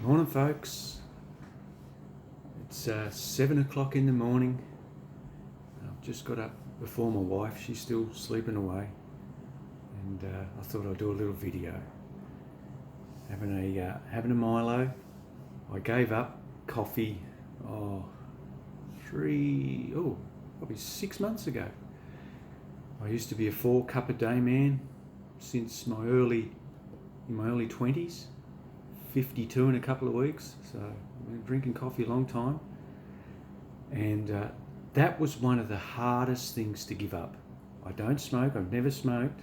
Morning, folks. It's 7 o'clock in the morning. I've just got up before my wife. She's still sleeping away, and I thought I'd do a little video. Having a Milo. I gave up coffee. Probably 6 months ago. I used to be a 4-cup a day man since in my early 20s. 52 in a couple of weeks, so I've been drinking coffee a long time, and that was one of the hardest things to give up. I don't smoke. I've never smoked.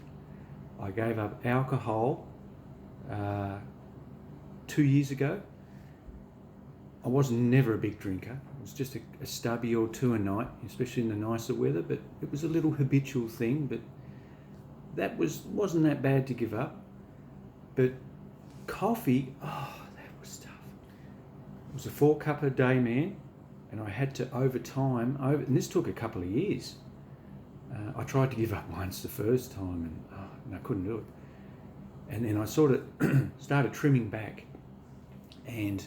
I gave up alcohol 2 years ago. I was never a big drinker. It was just a stubby or two a night, especially in the nicer weather, but it was a little habitual thing, but that wasn't that bad to give up. But coffee, that was tough. I was a 4-cup a day man, and I had to and this took a couple of years. I tried to give up once the first time, and I couldn't do it. And then I sort of started trimming back, and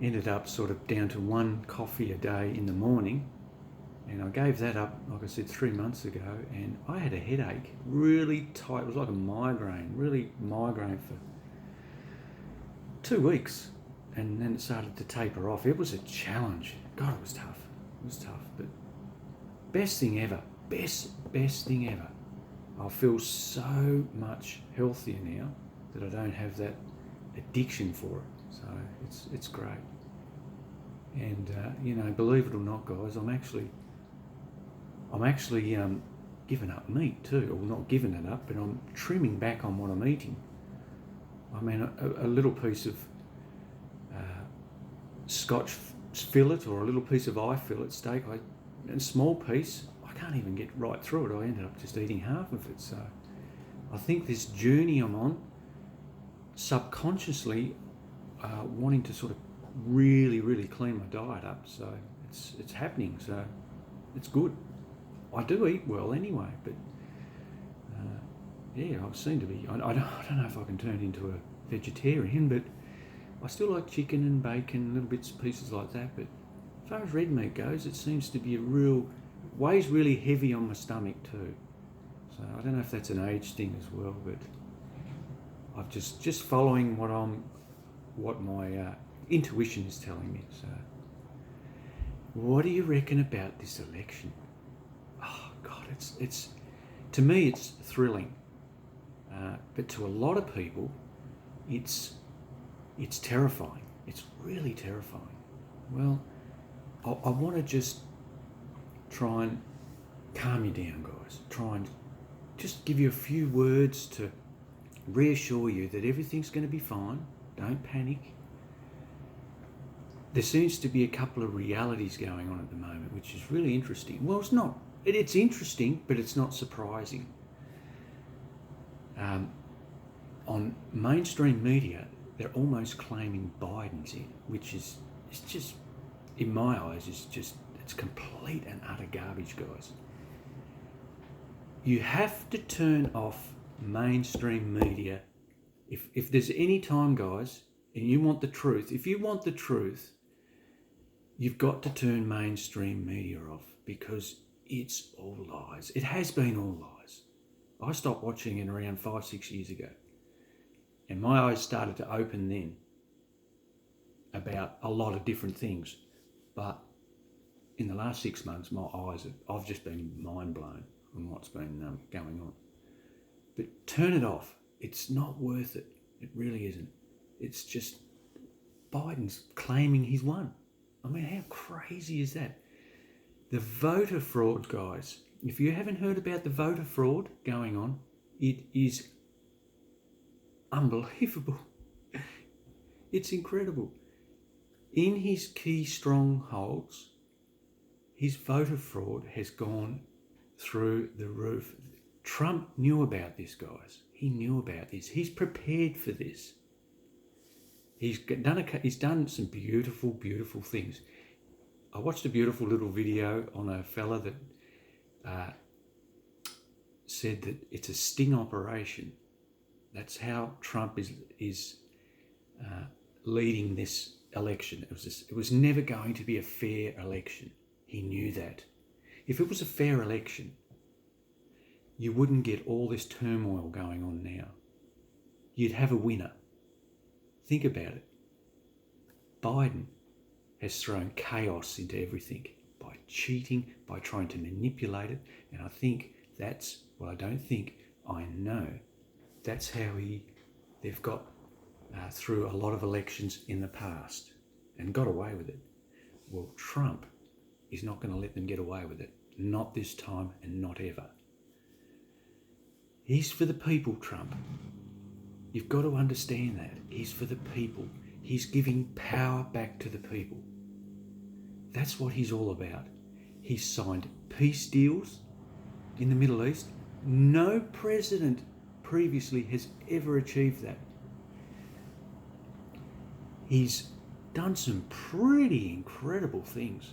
ended up sort of down to 1 coffee a day in the morning. And I gave that up, like I said, 3 months ago, and I had a headache, really tight. It was like a migraine, for 2 weeks, and then it started to taper off. It was a challenge. God, it was tough. But best thing ever. Best thing ever. I feel so much healthier now that I don't have that addiction for it. So it's great. And believe it or not, guys, I'm actually giving up meat too. Or not giving it up, but I'm trimming back on what I'm eating. I mean, a little piece of Scotch fillet or a little piece of eye fillet steak, a small piece, I can't even get right through it. I ended up just eating half of it. So I think this journey I'm on, subconsciously wanting to sort of really, really clean my diet up. So it's happening. So it's good. I do eat well anyway, but I seem to be. I don't know if I can turn into a vegetarian, but I still like chicken and bacon, little bits and pieces like that. But as far as red meat goes, it seems to be weighs really heavy on my stomach too. So I don't know if that's an age thing as well, but I've just following what my intuition is telling me. So what do you reckon about this election? Oh God, it's to me it's thrilling. But to a lot of people, it's terrifying. It's really terrifying. Well, I want to just try and calm you down, guys. Try and just give you a few words to reassure you that everything's going to be fine. Don't panic. There seems to be a couple of realities going on at the moment, which is really interesting. Well, it's not. It's interesting, but it's not surprising. On mainstream media, they're almost claiming Biden's in, which is just, in my eyes, it's complete and utter garbage, guys. You have to turn off mainstream media. If there's any time, guys, and you want the truth, you've got to turn mainstream media off, because it's all lies. It has been all lies. I stopped watching it around 5-6 years ago, and my eyes started to open then about a lot of different things. But in the last 6 months, I've just been mind blown on what's been going on. But turn it off. It's not worth it. It really isn't. It's just Biden's claiming he's won. I mean, how crazy is that? The voter fraud, guys. If you haven't heard about the voter fraud going on, it is unbelievable. It's incredible. In his key strongholds, his voter fraud has gone through the roof. Trump knew about this, guys. He knew about this. He's prepared for this. He's done some beautiful, beautiful things. I watched a beautiful little video on a fella that said that it's a sting operation. That's how Trump is leading this election. It was never going to be a fair election. He knew that. If it was a fair election, you wouldn't get all this turmoil going on now. You'd have a winner. Think about it. Biden has thrown chaos into everything by cheating, by trying to manipulate it. And I think that's, well, I don't think, I know, that's how they've got through a lot of elections in the past and got away with it. Well, Trump is not going to let them get away with it. Not this time and not ever. He's for the people, Trump. You've got to understand that. He's for the people. He's giving power back to the people. That's what he's all about. He's signed peace deals in the Middle East. No president previously has ever achieved that. He's done some pretty incredible things.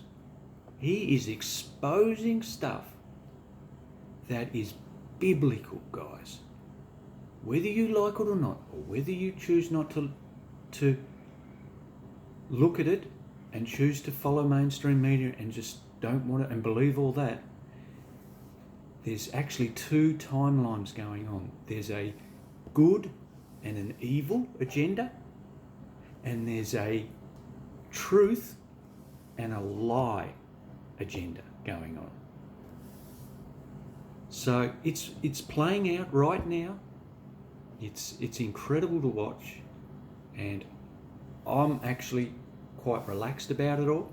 He is exposing stuff that is biblical, guys. Whether you like it or not, or whether you choose not to look at it and choose to follow mainstream media and just don't want it and believe all that, there's actually two timelines going on. There's a good and an evil agenda, and there's a truth and a lie agenda going on. So it's playing out right now. It's incredible to watch, and I'm actually quite relaxed about it all,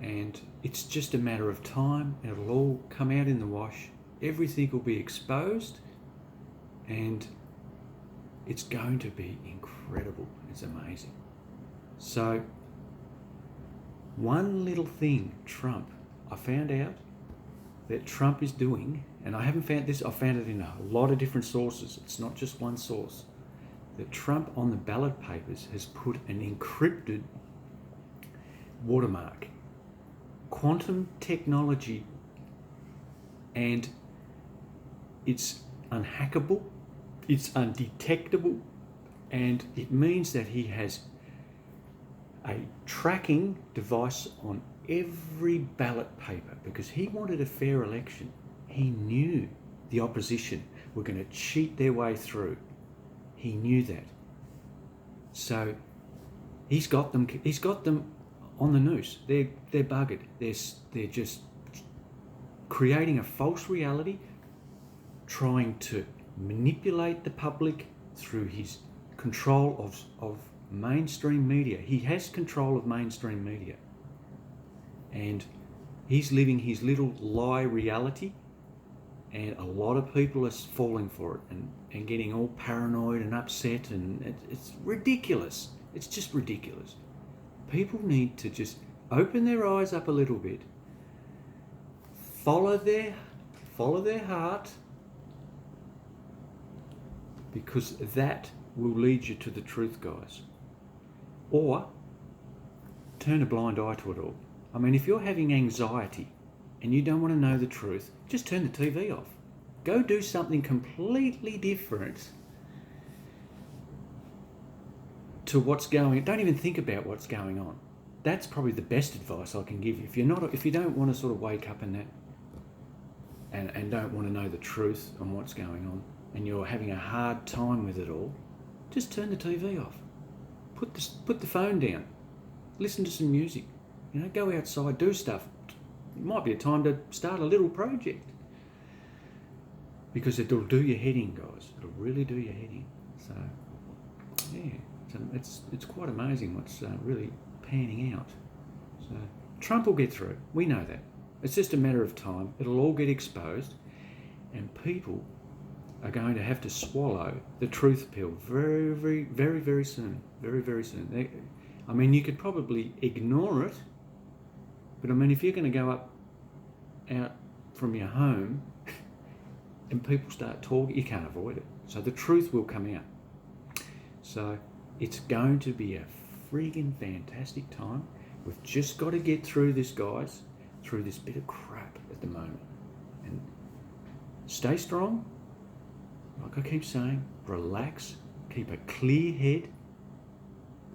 and it's just a matter of time. It'll all come out in the wash. Everything will be exposed, and it's going to be incredible. It's amazing. So one little thing Trump, I found out that Trump is doing, and I haven't found this, I found it in a lot of different sources. It's not just one source. That Trump on the ballot papers has put an encrypted watermark. Quantum technology, and it's unhackable, it's undetectable, and it means that he has a tracking device on every ballot paper, because he wanted a fair election. He knew the opposition were going to cheat their way through. He knew that. So he's got them on the noose. They're buggered. They're just creating a false reality, trying to manipulate the public through his control of mainstream media. He has control of mainstream media. And he's living his little lie reality, and a lot of people are falling for it and getting all paranoid and upset, and it's ridiculous. It's just ridiculous. People need to just open their eyes up a little bit, follow their heart, because that will lead you to the truth, guys. Or turn a blind eye to it all. I mean, if you're having anxiety and you don't want to know the truth, just turn the TV off. Go do something completely different to what's going on. Don't even think about what's going on. That's probably the best advice I can give you. If you don't want to sort of wake up and don't want to know the truth on what's going on, and you're having a hard time with it all, just turn the TV off. Put the phone down. Listen to some music. Go outside, do stuff. It might be a time to start a little project, because it'll do your head in, guys. It'll really do your head in. So, yeah, it's quite amazing what's really panning out. So, Trump will get through. We know that. It's just a matter of time. It'll all get exposed, and people are going to have to swallow the truth pill very, very, very, very soon. Very, very soon. You could probably ignore it, but if you're going to go out from your home and people start talking, you can't avoid it. So the truth will come out. So it's going to be a friggin' fantastic time. We've just got to get through this, guys, through this bit of crap at the moment. And stay strong. Like I keep saying, relax, keep a clear head,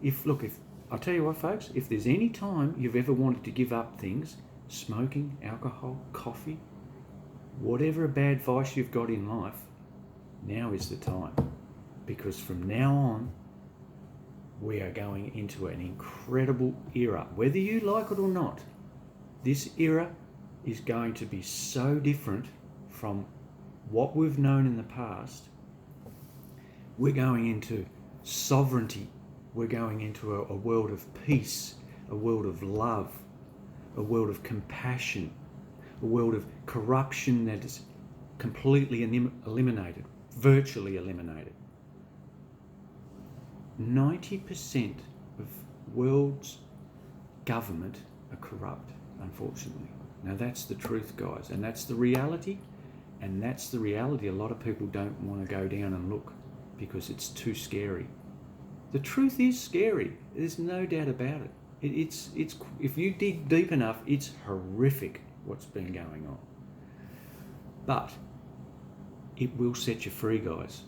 If I'll tell you what, folks, if there's any time you've ever wanted to give up things, smoking, alcohol, coffee, whatever bad vice you've got in life, now is the time. Because from now on, we are going into an incredible era. Whether you like it or not, this era is going to be so different from what we've known in the past. We're going into sovereignty. We're going into a world of peace, a world of love, a world of compassion, a world of corruption that is completely eliminated, virtually eliminated. 90% of world's government are corrupt, unfortunately. Now that's the truth, guys, and that's the reality, and that's the reality a lot of people don't want to go down and look because it's too scary. The truth is scary. There's no doubt about it. It's if you dig deep enough, it's horrific what's been going on. But it will set you free, guys.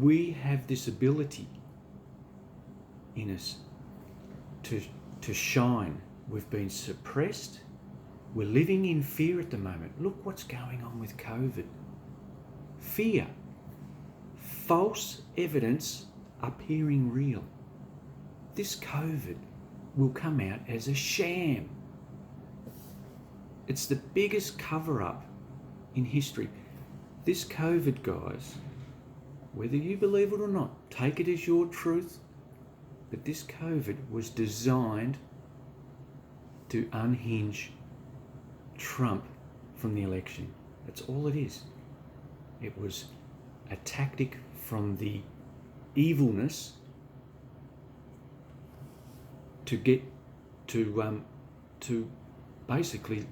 We have this ability in us to shine. We've been suppressed. We're living in fear at the moment. Look what's going on with COVID. Fear. False evidence appearing real. This COVID will come out as a sham. It's the biggest cover-up in history. This COVID, guys, whether you believe it or not, take it as your truth, but this COVID was designed to unhinge Trump from the election. That's all it is. It was a tactic from the evilness to get to basically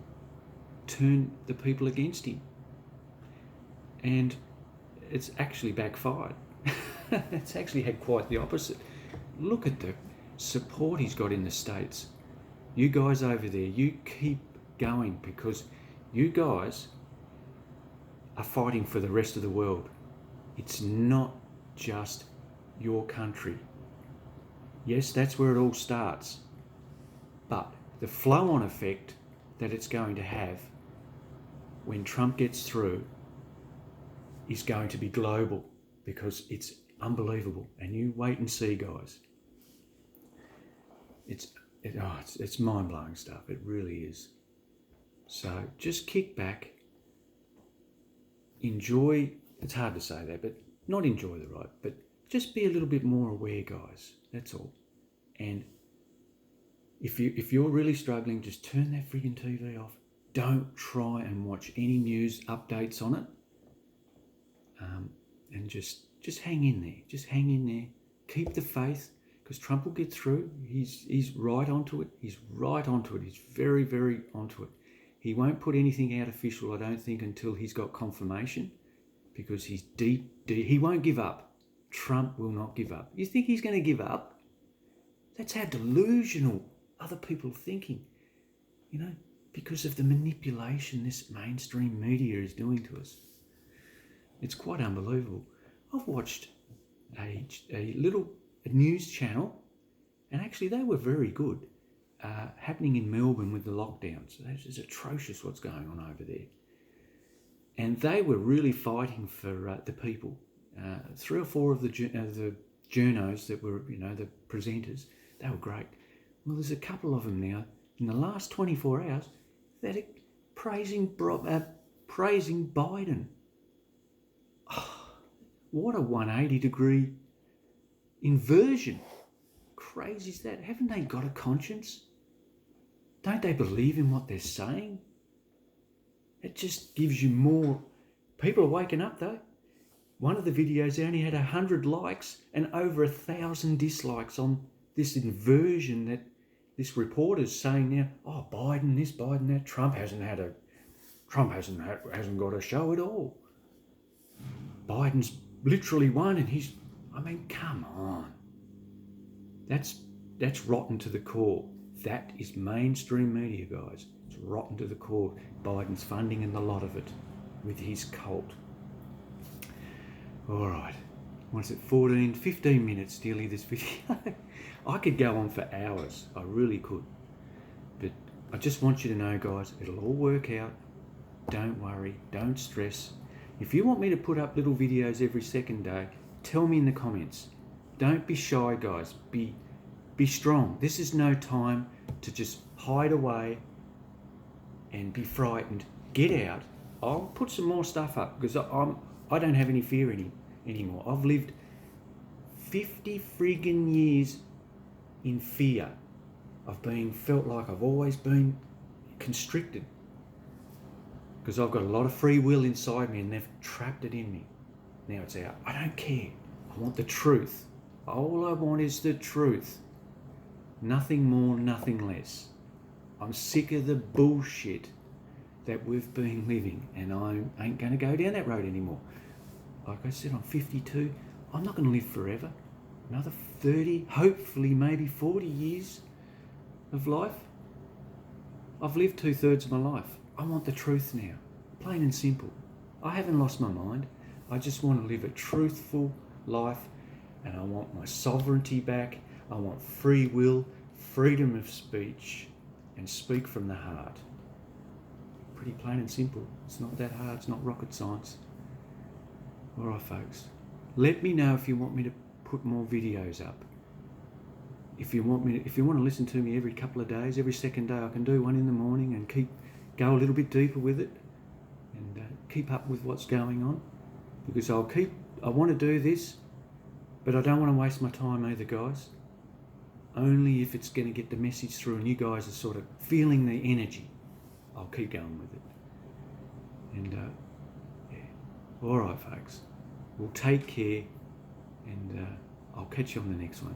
turn the people against him. And it's actually backfired. It's actually had quite the opposite. Look at the support he's got in the States. You guys over there, you keep going because you guys are fighting for the rest of the world. It's not just your country. Yes, that's where it all starts. But the flow-on effect that it's going to have when Trump gets through is going to be global because it's unbelievable. And you wait and see, guys. It's mind-blowing stuff. It really is. So just kick back, enjoy. It's hard to say that, but not enjoy the ride, but just be a little bit more aware, guys. That's all. And if you're really struggling, just turn that friggin' TV off. Don't try and watch any news updates on it. And just hang in there. Just hang in there. Keep the faith, because Trump will get through. He's right onto it. He's right onto it. He's very, very onto it. He won't put anything out official, I don't think, until he's got confirmation, because he's deep. He won't give up. Trump will not give up. You think he's going to give up? That's how delusional other people are thinking, because of the manipulation this mainstream media is doing to us. It's quite unbelievable. I've watched a news channel, and actually they were very good, happening in Melbourne with the lockdowns. It's atrocious what's going on over there. And they were really fighting for the people. 3 or 4 of the journos that were, the presenters, they were great. Well, there's a couple of them now, in the last 24 hours, that are praising Biden. Oh, what a 180-degree inversion. Crazy is that? Haven't they got a conscience? Don't they believe in what they're saying? It just gives you more. People are waking up though. One of the videos only had 100 likes and over 1,000 dislikes on this inversion that this reporter's saying now. Oh, Biden this, Biden that. Trump hasn't got a show at all. Biden's literally won, and come on. That's rotten to the core. That is mainstream media, guys. It's rotten to the core. Biden's funding and a lot of it with his cult. All right, what is it, 14, 15 minutes nearly this video. I could go on for hours, I really could. But I just want you to know, guys, it'll all work out. Don't worry, don't stress. If you want me to put up little videos every second day, tell me in the comments. Don't be shy, guys. Be strong. This is no time to just hide away and be frightened. Get out. I'll put some more stuff up because I don't have any fear anymore. I've lived 50 friggin' years in fear of being felt like I've always been constricted because I've got a lot of free will inside me and they've trapped it in me. Now it's out. I don't care. I want the truth. All I want is the truth. Nothing more, nothing less. I'm sick of the bullshit that we've been living and I ain't going to go down that road anymore. Like I said, I'm 52. I'm not going to live forever. Another 30, hopefully maybe 40 years of life. I've lived 2/3 of my life. I want the truth now. Plain and simple. I haven't lost my mind. I just want to live a truthful life and I want my sovereignty back. I want free will, freedom of speech and speak from the heart. Pretty plain and simple. It's not that hard. It's not rocket science. All right, folks. Let me know if you want me to put more videos up. If you want to listen to me every couple of days, every second day, I can do one in the morning and go a little bit deeper with it and keep up with what's going on. Because I want to do this, but I don't want to waste my time either, guys. Only if it's going to get the message through and you guys are sort of feeling the energy, I'll keep going with it. And yeah, all right, folks. Well, take care, and I'll catch you on the next one.